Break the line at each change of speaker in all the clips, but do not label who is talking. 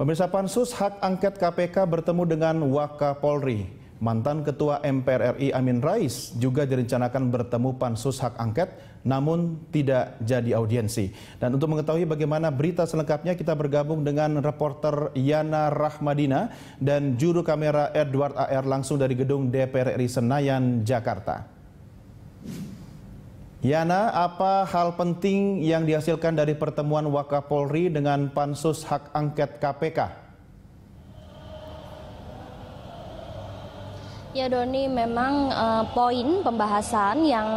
Pemirsa, Pansus Hak Angket KPK bertemu dengan Wakapolri. Mantan Ketua MPR RI Amin Rais juga direncanakan bertemu Pansus Hak Angket, namun tidak jadi audiensi. Dan untuk mengetahui bagaimana berita selengkapnya, kita bergabung dengan reporter Yana Rahmadina dan juru kamera Edward AR langsung dari gedung DPR RI Senayan, Jakarta. Yana, apa hal penting yang dihasilkan dari pertemuan Wakapolri dengan Pansus Hak Angket KPK?
Ya Doni, memang poin pembahasan yang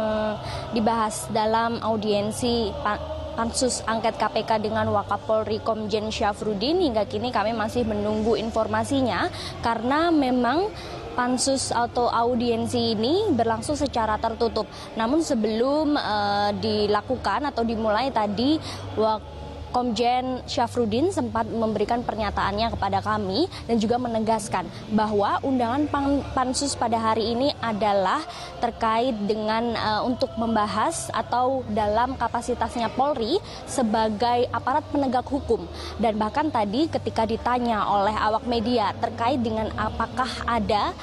dibahas dalam audiensi Pansus Angket KPK dengan Wakapolri Komjen Syafruddin, hingga kini kami masih menunggu informasinya karena memang pansus atau audiensi ini berlangsung secara tertutup. Namun sebelum dilakukan atau dimulai tadi, Komjen Syafruddin sempat memberikan pernyataannya kepada kami dan juga menegaskan bahwa undangan pansus pada hari ini adalah terkait dengan untuk membahas atau dalam kapasitasnya Polri sebagai aparat penegak hukum. Dan bahkan tadi ketika ditanya oleh awak media terkait dengan apakah ada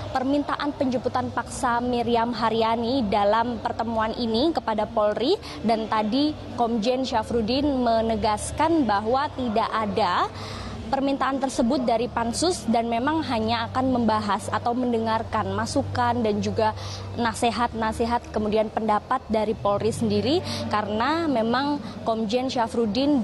permintaan penjemputan paksa Miriam Haryani dalam pertemuan ini kepada Polri, dan tadi Komjen Syafruddin menegaskan bahwa tidak ada permintaan tersebut dari pansus dan memang hanya akan membahas atau mendengarkan masukan dan juga nasihat-nasihat kemudian pendapat dari Polri sendiri, karena memang Komjen Syafruddin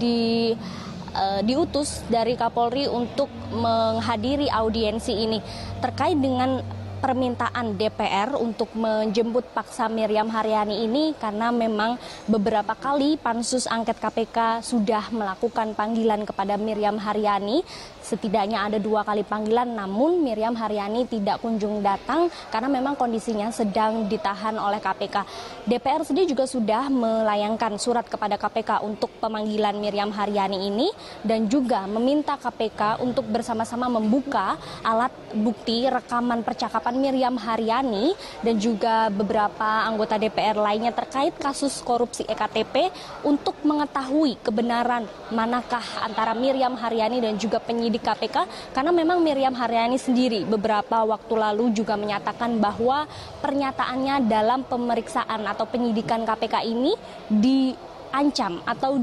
diutus dari Kapolri untuk menghadiri audiensi ini terkait dengan permintaan DPR untuk menjemput paksa Miriam Haryani ini, karena memang beberapa kali Pansus Angket KPK sudah melakukan panggilan kepada Miriam Haryani. Setidaknya ada 2 kali panggilan, namun Miriam Haryani tidak kunjung datang karena memang kondisinya sedang ditahan oleh KPK. DPR sendiri juga sudah melayangkan surat kepada KPK untuk pemanggilan Miriam Haryani ini dan juga meminta KPK untuk bersama-sama membuka alat bukti rekaman percakapan Miriam Haryani dan juga beberapa anggota DPR lainnya terkait kasus korupsi EKTP untuk mengetahui kebenaran manakah antara Miriam Haryani dan juga penyidik KPK, karena memang Miriam Haryani sendiri beberapa waktu lalu juga menyatakan bahwa pernyataannya dalam pemeriksaan atau penyidikan KPK ini diancam atau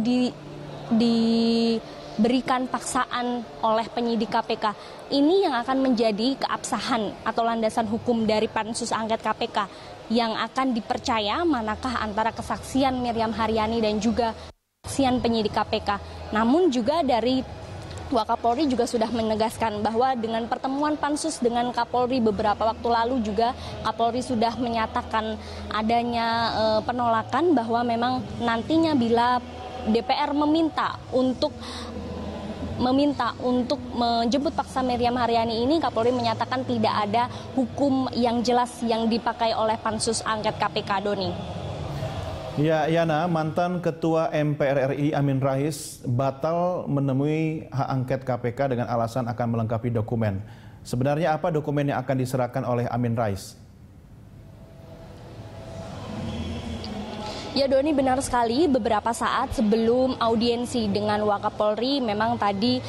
diberikan paksaan oleh penyidik KPK. Ini yang akan menjadi keabsahan atau landasan hukum dari Pansus Angket KPK yang akan dipercaya manakah antara kesaksian Miriam Haryani dan juga kesaksian penyidik KPK. Namun juga dari Wakapolri juga sudah menegaskan bahwa dengan pertemuan Pansus dengan Kapolri beberapa waktu lalu juga Kapolri sudah menyatakan adanya penolakan bahwa memang nantinya bila DPR meminta untuk menjemput paksa Miriam Haryani ini, Kapolri menyatakan tidak ada hukum yang jelas yang dipakai oleh Pansus Angket KPK, Doni.
Ya, Yana, mantan Ketua MPR RI Amin Rais batal menemui hak angket KPK dengan alasan akan melengkapi dokumen. Sebenarnya apa dokumen yang akan diserahkan oleh Amin Rais?
Ya Doni, benar sekali, beberapa saat sebelum audiensi dengan Wakapolri memang tadi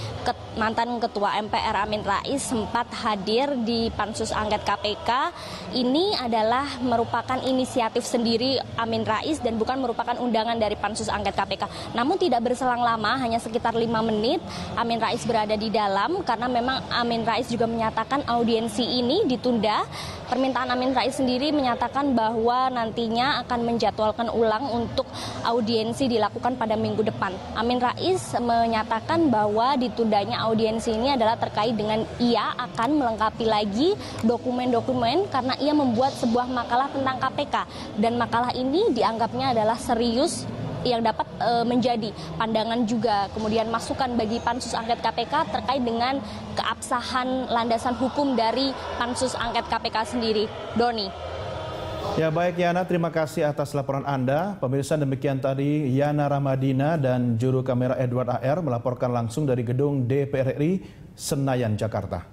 mantan Ketua MPR Amin Rais sempat hadir di Pansus Angket KPK. Ini adalah merupakan inisiatif sendiri Amin Rais dan bukan merupakan undangan dari Pansus Angket KPK. Namun tidak berselang lama, hanya sekitar 5 menit Amin Rais berada di dalam karena memang Amin Rais juga menyatakan audiensi ini ditunda. Permintaan Amin Rais sendiri menyatakan bahwa nantinya akan menjadwalkan ulang untuk audiensi dilakukan pada minggu depan. Amin Rais menyatakan bahwa ditundanya audiensi ini adalah terkait dengan ia akan melengkapi lagi dokumen-dokumen karena ia membuat sebuah makalah tentang KPK dan makalah ini dianggapnya adalah serius yang dapat menjadi pandangan juga kemudian masukan bagi Pansus Angket KPK terkait dengan keabsahan landasan hukum dari Pansus Angket KPK sendiri. Doni.
Ya baik Yana, terima kasih atas laporan Anda. Pemirsa, demikian tadi Yana Rahmadina dan juru kamera Edward AR melaporkan langsung dari gedung DPR RI Senayan, Jakarta.